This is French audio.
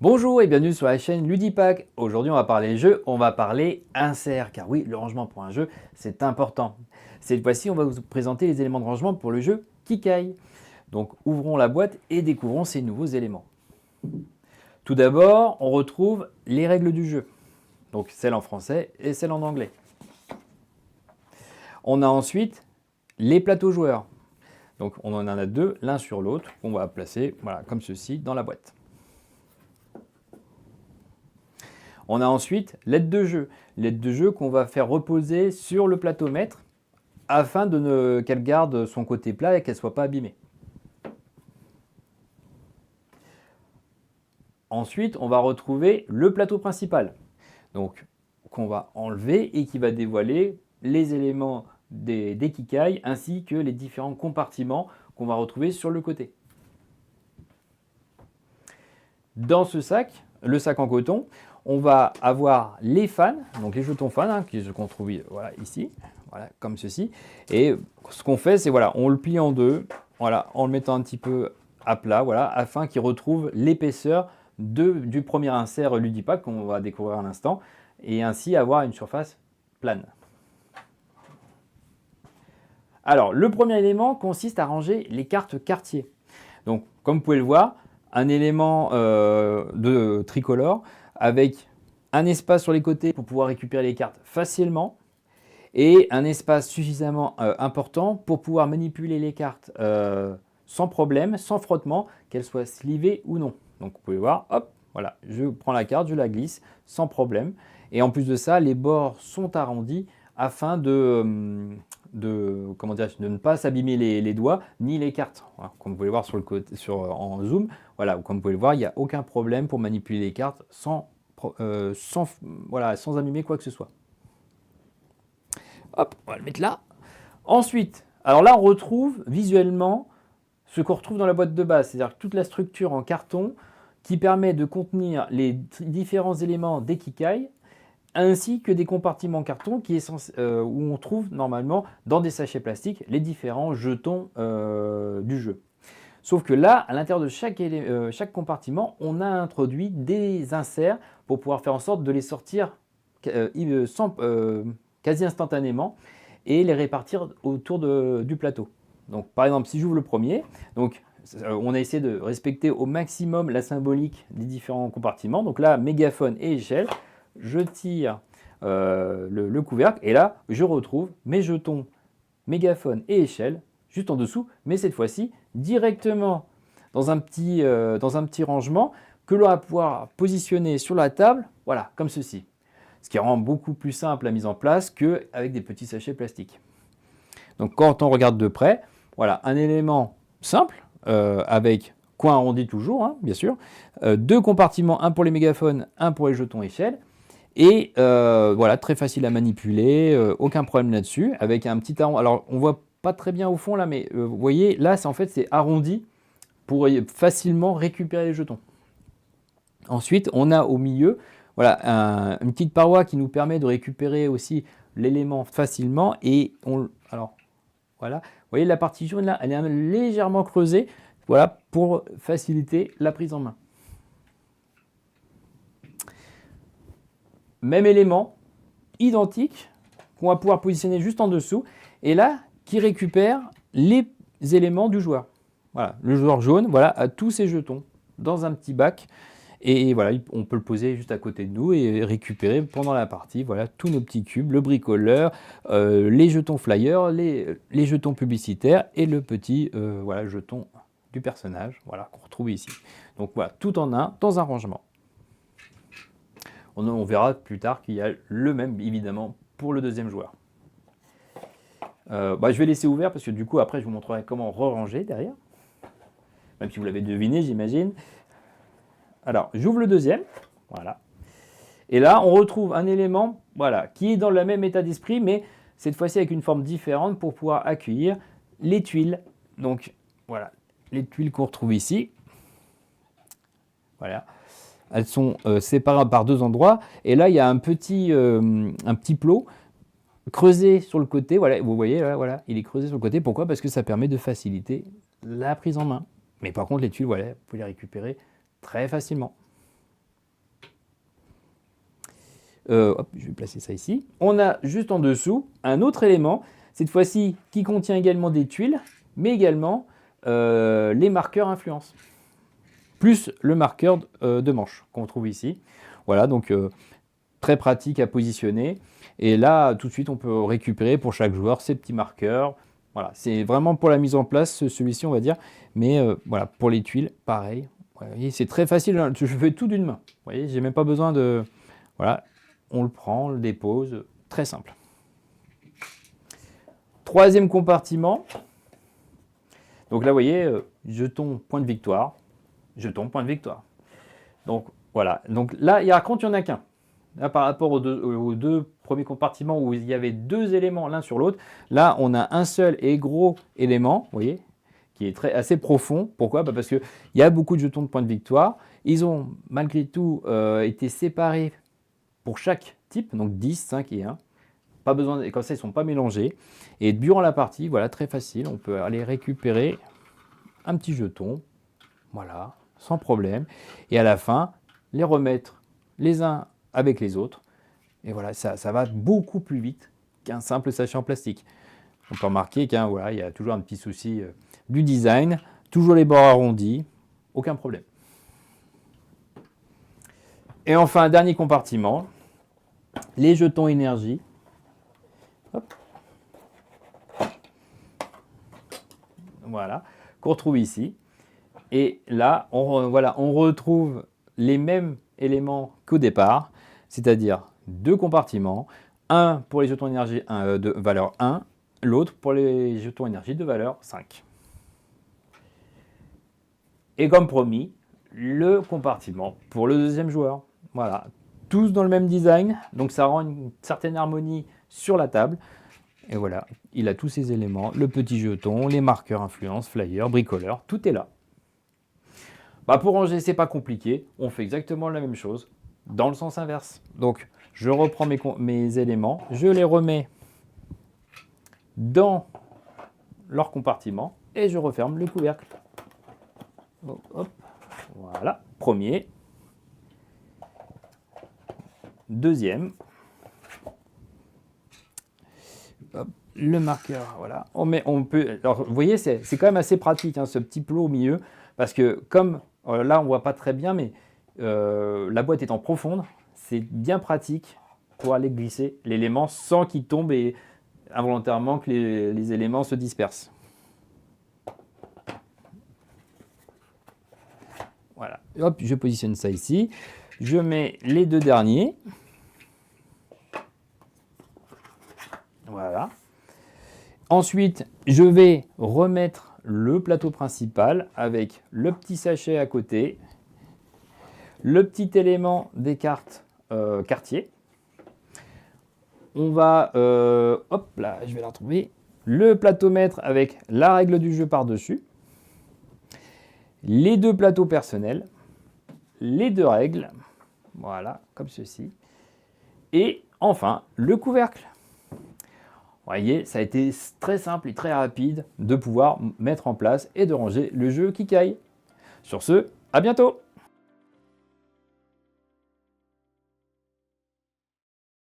Bonjour et bienvenue sur la chaîne Ludipack. Aujourd'hui on va parler jeu, on va parler insert, car oui, le rangement pour un jeu c'est important. Cette fois-ci on va vous présenter les éléments de rangement pour le jeu Kikai. Donc ouvrons la boîte et découvrons ces nouveaux éléments. Tout d'abord on retrouve les règles du jeu, donc celles en français et celles en anglais. On a ensuite les plateaux joueurs. Donc on en a deux, l'un sur l'autre, qu'on va placer voilà, comme ceci dans la boîte. On a ensuite l'aide de jeu qu'on va faire reposer sur le plateau-mètre afin qu'elle garde son côté plat et qu'elle ne soit pas abîmée. Ensuite, on va retrouver le plateau principal, donc qu'on va enlever et qui va dévoiler les éléments des Kikai ainsi que les différents compartiments qu'on va retrouver sur le côté. Dans ce sac, le sac en coton, on va avoir les fans, donc les jetons fans, qu'on trouve voilà, ici, voilà, comme ceci. Et ce qu'on fait, c'est voilà, on le plie en deux, voilà, en le mettant un petit peu à plat, voilà, afin qu'il retrouve l'épaisseur du premier insert Ludipack qu'on va découvrir à l'instant, et ainsi avoir une surface plane. Alors, le premier élément consiste à ranger les cartes quartier. Donc, comme vous pouvez le voir, un élément de tricolore avec un espace sur les côtés pour pouvoir récupérer les cartes facilement et un espace suffisamment important pour pouvoir manipuler les cartes sans problème, sans frottement, qu'elles soient slivées ou non. Donc vous pouvez voir, hop, voilà, je prends la carte, je la glisse sans problème. Et en plus de ça, les bords sont arrondis afin de ne pas s'abîmer les doigts ni les cartes. Voilà, comme vous pouvez le voir sur le côté, en zoom, voilà, comme vous pouvez le voir, il n'y a aucun problème pour manipuler les cartes sans abîmer quoi que ce soit. Hop, on va le mettre là. Ensuite, alors là on retrouve visuellement ce qu'on retrouve dans la boîte de base, c'est-à-dire toute la structure en carton qui permet de contenir les différents éléments des Kikai, ainsi que des compartiments carton où on trouve normalement dans des sachets plastiques les différents jetons du jeu. Sauf que là, à l'intérieur de chaque compartiment, on a introduit des inserts pour pouvoir faire en sorte de les sortir quasi instantanément et les répartir autour du plateau. Donc par exemple, si j'ouvre le premier, donc, on a essayé de respecter au maximum la symbolique des différents compartiments. Donc là, mégaphone et échelle. Je tire le couvercle et là, je retrouve mes jetons mégaphone et échelle juste en dessous, mais cette fois-ci directement dans un petit rangement que l'on va pouvoir positionner sur la table, voilà, comme ceci. Ce qui rend beaucoup plus simple la mise en place qu'avec des petits sachets plastiques. Donc quand on regarde de près, voilà, un élément simple, avec coin arrondi toujours, bien sûr, deux compartiments, un pour les mégaphones, un pour les jetons échelle, et voilà, très facile à manipuler, aucun problème là-dessus, avec un petit arrondi. Alors on voit pas très bien au fond là, mais vous voyez, là c'est arrondi pour facilement récupérer les jetons. Ensuite, on a au milieu voilà, une petite paroi qui nous permet de récupérer aussi l'élément facilement. Et alors voilà, vous voyez la partie jaune là, elle est légèrement creusée, voilà, pour faciliter la prise en main. Même élément, identique, qu'on va pouvoir positionner juste en dessous, et là, qui récupère les éléments du joueur. Voilà, le joueur jaune, voilà, a tous ses jetons dans un petit bac, et voilà, on peut le poser juste à côté de nous et récupérer pendant la partie, voilà, tous nos petits cubes, le bricoleur, les jetons flyers, les jetons publicitaires, et le petit voilà, jeton du personnage, voilà, qu'on retrouve ici. Donc voilà, tout en un, dans un rangement. On verra plus tard qu'il y a le même, évidemment, pour le deuxième joueur. Je vais laisser ouvert parce que du coup, après, je vous montrerai comment re-ranger derrière. Même si vous l'avez deviné, j'imagine. Alors, j'ouvre le deuxième. Voilà. Et là, on retrouve un élément voilà, qui est dans le même état d'esprit, mais cette fois-ci avec une forme différente pour pouvoir accueillir les tuiles. Donc, voilà, les tuiles qu'on retrouve ici. Voilà. Elles sont séparées par deux endroits. Et là, il y a un petit plot creusé sur le côté. Voilà, vous voyez, là, voilà, il est creusé sur le côté. Pourquoi? Parce que ça permet de faciliter la prise en main. Mais par contre, les tuiles, voilà, vous pouvez les récupérer très facilement. Hop, je vais placer ça ici. On a juste en dessous un autre élément, cette fois-ci qui contient également des tuiles, mais également les marqueurs influence, plus le marqueur de manche qu'on trouve ici. Voilà, donc très pratique à positionner. Et là, tout de suite, on peut récupérer pour chaque joueur ces petits marqueurs. Voilà, c'est vraiment pour la mise en place, celui-ci, on va dire. Mais voilà, pour les tuiles, pareil. Vous voyez, c'est très facile, hein. Je fais tout d'une main. Vous voyez, j'ai même pas besoin de... Voilà, on le prend, on le dépose, très simple. Troisième compartiment. Donc là, vous voyez, jeton, point de victoire. Jeton, point de victoire. Donc voilà, donc là, par contre, il n'y en a qu'un. Là, par rapport aux deux premiers compartiments où il y avait deux éléments l'un sur l'autre, là, on a un seul et gros élément, vous voyez, qui est assez profond. Pourquoi? Parce qu'il y a beaucoup de jetons de points de victoire. Ils ont, malgré tout, été séparés pour chaque type, donc 10, 5 et 1. Pas besoin, comme ça, ils ne sont pas mélangés. Et durant la partie, voilà, très facile, on peut aller récupérer un petit jeton, voilà, sans problème. Et à la fin, les remettre les uns avec les autres. Et voilà, ça va beaucoup plus vite qu'un simple sachet en plastique. On peut remarquer qu'il voilà, y a toujours un petit souci du design, toujours les bords arrondis, aucun problème. Et enfin, dernier compartiment, les jetons énergie. Hop. Voilà, qu'on retrouve ici. Et là, on retrouve les mêmes éléments qu'au départ, c'est-à-dire deux compartiments, un pour les jetons énergie de valeur 1, l'autre pour les jetons énergie de valeur 5. Et comme promis, le compartiment pour le deuxième joueur. Voilà, tous dans le même design, donc ça rend une certaine harmonie sur la table. Et voilà, il a tous ces éléments, le petit jeton, les marqueurs influence, flyer, bricoleur, tout est là. Pour ranger, c'est pas compliqué, on fait exactement la même chose dans le sens inverse. Donc, je reprends mes éléments, je les remets dans leur compartiment et je referme le couvercle. Hop, voilà, premier, deuxième, hop, le marqueur, voilà. On peut, alors, vous voyez, c'est quand même assez pratique, hein, ce petit plot au milieu, parce que comme là, on ne voit pas très bien, mais la boîte étant profonde, c'est bien pratique pour aller glisser l'élément sans qu'il tombe et involontairement que les éléments se dispersent. Voilà. Hop, je positionne ça ici. Je mets les deux derniers. Voilà. Ensuite, je vais remettre le plateau principal avec le petit sachet à côté, le petit élément des cartes quartier. On va, hop là, je vais la retrouver, le plateau-mètre avec la règle du jeu par-dessus, les deux plateaux personnels, les deux règles, voilà, comme ceci, et enfin le couvercle. Vous voyez, ça a été très simple et très rapide de pouvoir mettre en place et de ranger le jeu Kikai. Sur ce, à bientôt!